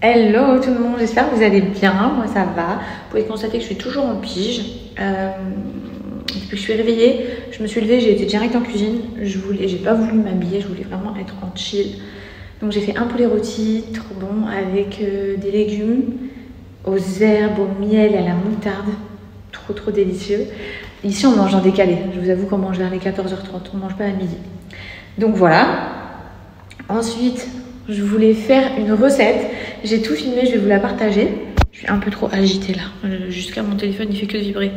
Hello tout le monde, j'espère que vous allez bien, moi ça va. Vous pouvez constater que je suis toujours en pige. Depuis que je suis réveillée, je me suis levée, j'ai été direct en cuisine. J'ai pas voulu m'habiller, je voulais vraiment être en chill. Donc j'ai fait un poulet rôti, trop bon, avec des légumes, aux herbes, au miel et à la moutarde. Trop délicieux. Ici on mange en décalé, je vous avoue qu'on mange vers les 14h30, on mange pas à midi. Donc voilà. Ensuite, je voulais faire une recette. J'ai tout filmé, je vais vous la partager. Je suis un peu trop agitée là. Jusqu'à mon téléphone, il fait que vibrer.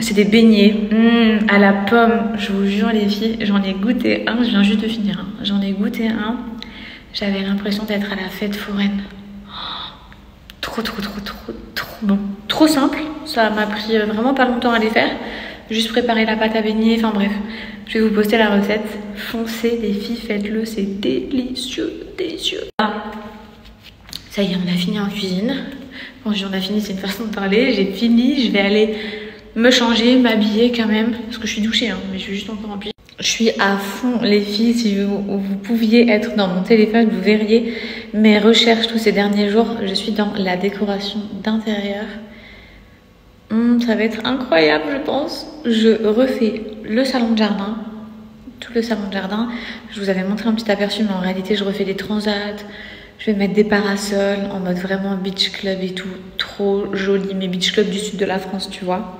C'est des beignets à la pomme. Je vous jure les filles, j'en ai goûté un. Je viens juste de finir. J'en ai goûté un. J'avais l'impression d'être à la fête foraine. Trop bon. Trop simple. Ça m'a pris vraiment pas longtemps à les faire. Juste préparer la pâte à beignets. Enfin bref, je vais vous poster la recette. Foncez les filles, faites-le. C'est délicieux. Ah, ça y est, on a fini en cuisine. Quand je dis on a fini, c'est une façon de parler. J'ai fini, je vais aller me changer, m'habiller quand même. Parce que je suis douchée, hein, mais je suis juste encore en pige. Je suis à fond, les filles. Si vous pouviez être dans mon téléphone, vous verriez mes recherches tous ces derniers jours. Je suis dans la décoration d'intérieur. Ça va être incroyable, je pense. Je refais le salon de jardin. Tout le salon de jardin. Je vous avais montré un petit aperçu, mais en réalité, je refais des transats. Je vais mettre des parasols en mode vraiment beach club et tout. Trop joli, mes beach clubs du sud de la France, tu vois.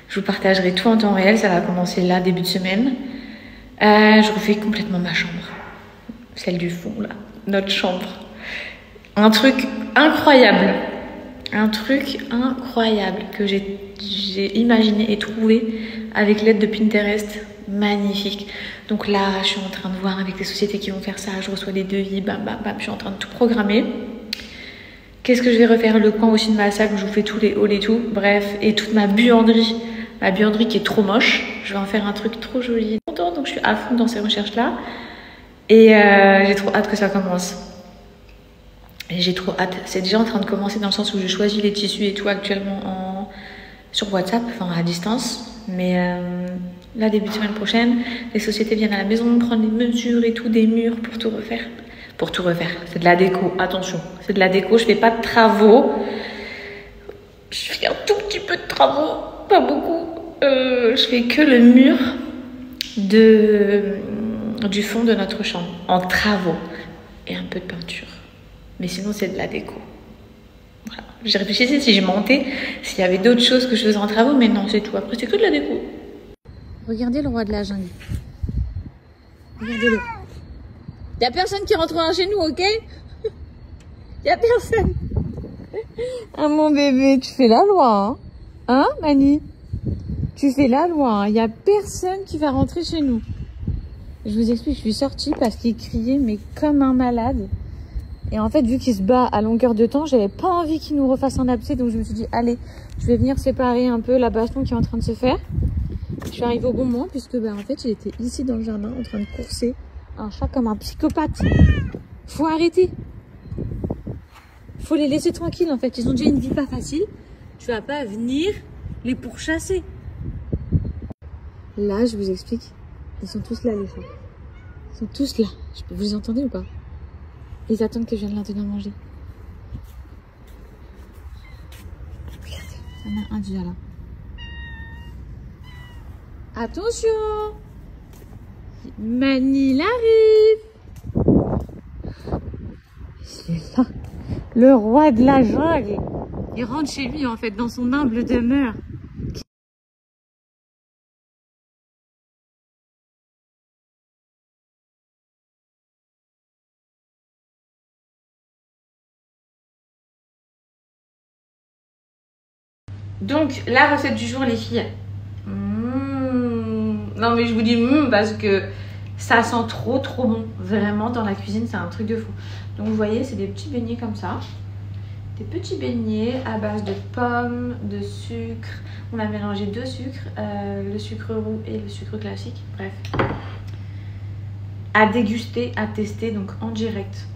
Je vous partagerai tout en temps réel. Ça va commencer là, début de semaine. Je refais complètement ma chambre. Celle du fond, là. Notre chambre. Un truc incroyable. Un truc incroyable que j'ai imaginé et trouvé avec l'aide de Pinterest. Magnifique. Donc là, je suis en train de voir avec les sociétés qui vont faire ça. Je reçois des devis, bam. Je suis en train de tout programmer. Qu'est-ce que je vais refaire? Le coin aussi de ma salle où je vous fais tous les hauls et tout. Bref, et toute ma buanderie. Ma buanderie qui est trop moche. Je vais en faire un truc trop joli. Donc je suis à fond dans ces recherches-là. Et j'ai trop hâte que ça commence. Et j'ai trop hâte. C'est déjà en train de commencer dans le sens où je choisis les tissus et tout actuellement sur WhatsApp, enfin à distance. Mais là, début de semaine prochaine, les sociétés viennent à la maison prendre les mesures et tout des murs pour tout refaire. Pour tout refaire. C'est de la déco, attention. C'est de la déco, je fais pas de travaux. Je fais un tout petit peu de travaux, pas beaucoup. Je fais que le mur du fond de notre chambre en travaux et un peu de peinture. Mais sinon, c'est de la déco. Voilà. J'ai réfléchi si j'ai monté, s'il y avait d'autres choses que je faisais en travaux, mais non, c'est tout. Après, c'est que de la déco. Regardez le roi de la jungle. Regardez-le. Il n'y a personne qui rentrera chez nous, ok? Il n'y a personne. Ah, mon bébé, tu fais la loi, hein? Hein, Mani? Tu fais la loi, hein? Il n'y a personne qui va rentrer chez nous. Je vous explique, je suis sortie parce qu'il criait, mais comme un malade. Et en fait, vu qu'il se bat à longueur de temps, j'avais pas envie qu'il nous refasse un abcès. Donc je me suis dit, allez, je vais venir séparer un peu la baston qui est en train de se faire. Je suis arrivée au bon moment puisque en fait, il était ici dans le jardin en train de courser un chat comme un psychopathe. Faut arrêter. Faut les laisser tranquilles en fait. Ils ont déjà une vie pas facile. Tu vas pas venir les pourchasser. Là, je vous explique. Ils sont tous là, les chats. Ils sont tous là. Vous les entendez ou pas? Ils attendent que je vienne leur donner à manger. Regardez, il y en a un déjà là. Attention! Mani, il arrive! Il est là. Le roi de la jungle. Il rentre chez lui en fait, dans son humble demeure. Donc, la recette du jour, les filles. Non, mais je vous dis parce que ça sent trop bon. Vraiment, dans la cuisine, c'est un truc de fou. Donc, vous voyez, c'est des petits beignets comme ça. Des petits beignets à base de pommes, de sucre. On a mélangé deux sucres, le sucre roux et le sucre classique. Bref. À déguster, à tester, donc en direct.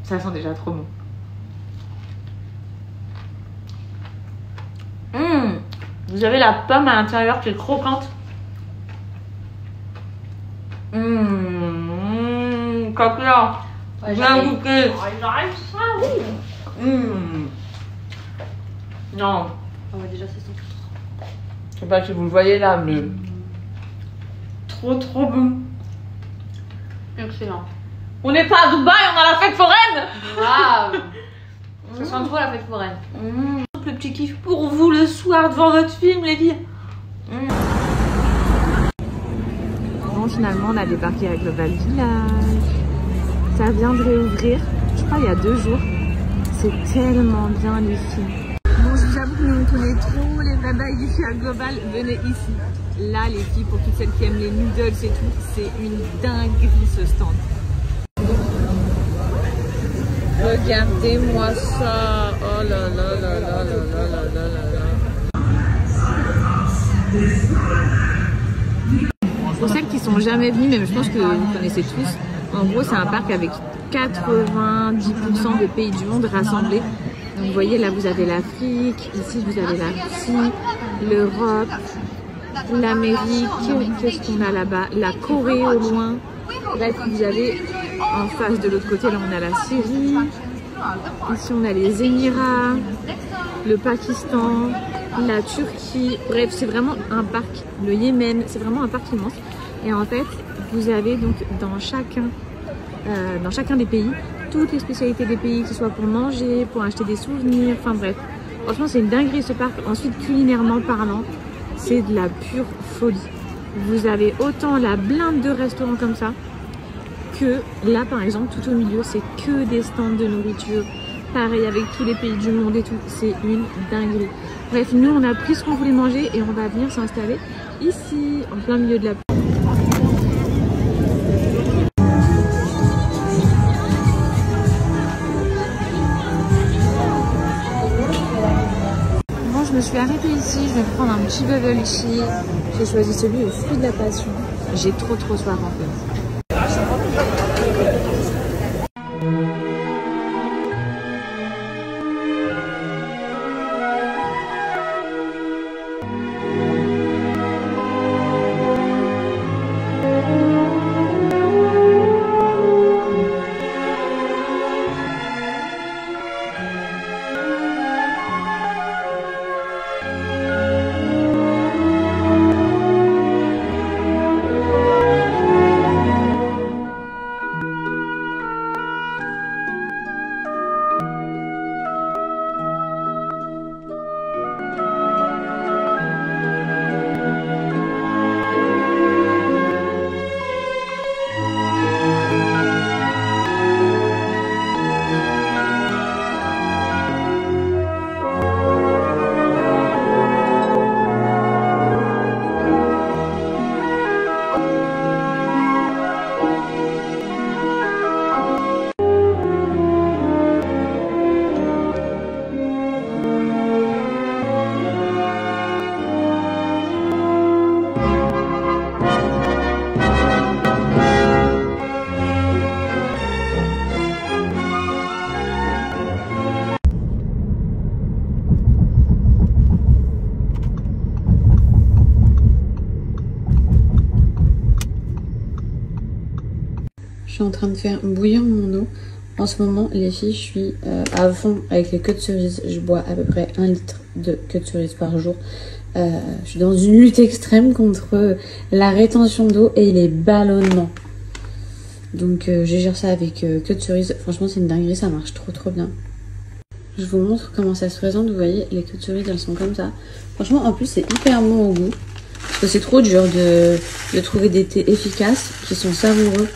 Ça sent déjà trop bon. Vous avez la pomme à l'intérieur qui est croquante. Caviar. Ouais, Bien goûté. J'arrive ça, oui. Non. Ah ouais, déjà, c'est son. Je sais pas si vous le voyez là, mais trop bon. Excellent. On n'est pas à Dubaï, on a la fête foraine. Waouh. Ça sent trop la fête foraine. Le petit kiff pour vous le soir devant votre film, les filles. Bon, finalement, on a débarqué à Global Village. Ça vient de réouvrir, je crois, il y a 2 jours. C'est tellement bien, les filles. Bon, je vous avoue que nous, on connaît trop les vrais bails ici à Global. Venez ici. Là, les filles, pour toutes celles qui aiment les noodles et tout, c'est une dinguerie, ce stand. Regardez-moi ça. Oh là là là là là là là là là. Pour celles qui sont jamais venues, mais je pense que vous connaissez tous, en gros c'est un parc avec 90% des pays du monde rassemblés. Donc vous voyez là vous avez l'Afrique, ici vous avez la Russie, l'Europe, l'Amérique, qu'est-ce qu'on a là-bas, la Corée au loin. Bref, vous avez en face de l'autre côté, là on a la Syrie, ici on a les Émirats, le Pakistan, la Turquie, bref c'est vraiment un parc, le Yémen, c'est vraiment un parc immense. Et en fait, vous avez donc dans chacun des pays, toutes les spécialités des pays, que ce soit pour manger, pour acheter des souvenirs, enfin bref. Franchement c'est une dinguerie ce parc. Ensuite culinairement parlant, c'est de la pure folie. Vous avez autant la blinde de restaurants comme ça, que là par exemple tout au milieu c'est que des stands de nourriture, pareil avec tous les pays du monde et tout, c'est une dinguerie. Bref, nous on a pris ce qu'on voulait manger et on va venir s'installer ici en plein milieu de la plage. Bon, je me suis arrêtée ici, je vais prendre un petit bubble tea. J'ai choisi celui au fruit de la passion. J'ai trop soif en fait. Je suis en train de faire bouillir mon eau. En ce moment, les filles, je suis à fond avec les queues de cerise. Je bois à peu près 1 litre de queues de cerise par jour. Je suis dans une lutte extrême contre la rétention d'eau et les ballonnements. Donc je gère ça avec queue de cerise. Franchement, c'est une dinguerie, ça marche trop bien. Je vous montre comment ça se présente. Vous voyez, les queues de cerise, elles sont comme ça. Franchement, en plus, c'est hyper bon au goût. Parce que c'est trop dur de trouver des thés efficaces qui sont savoureux.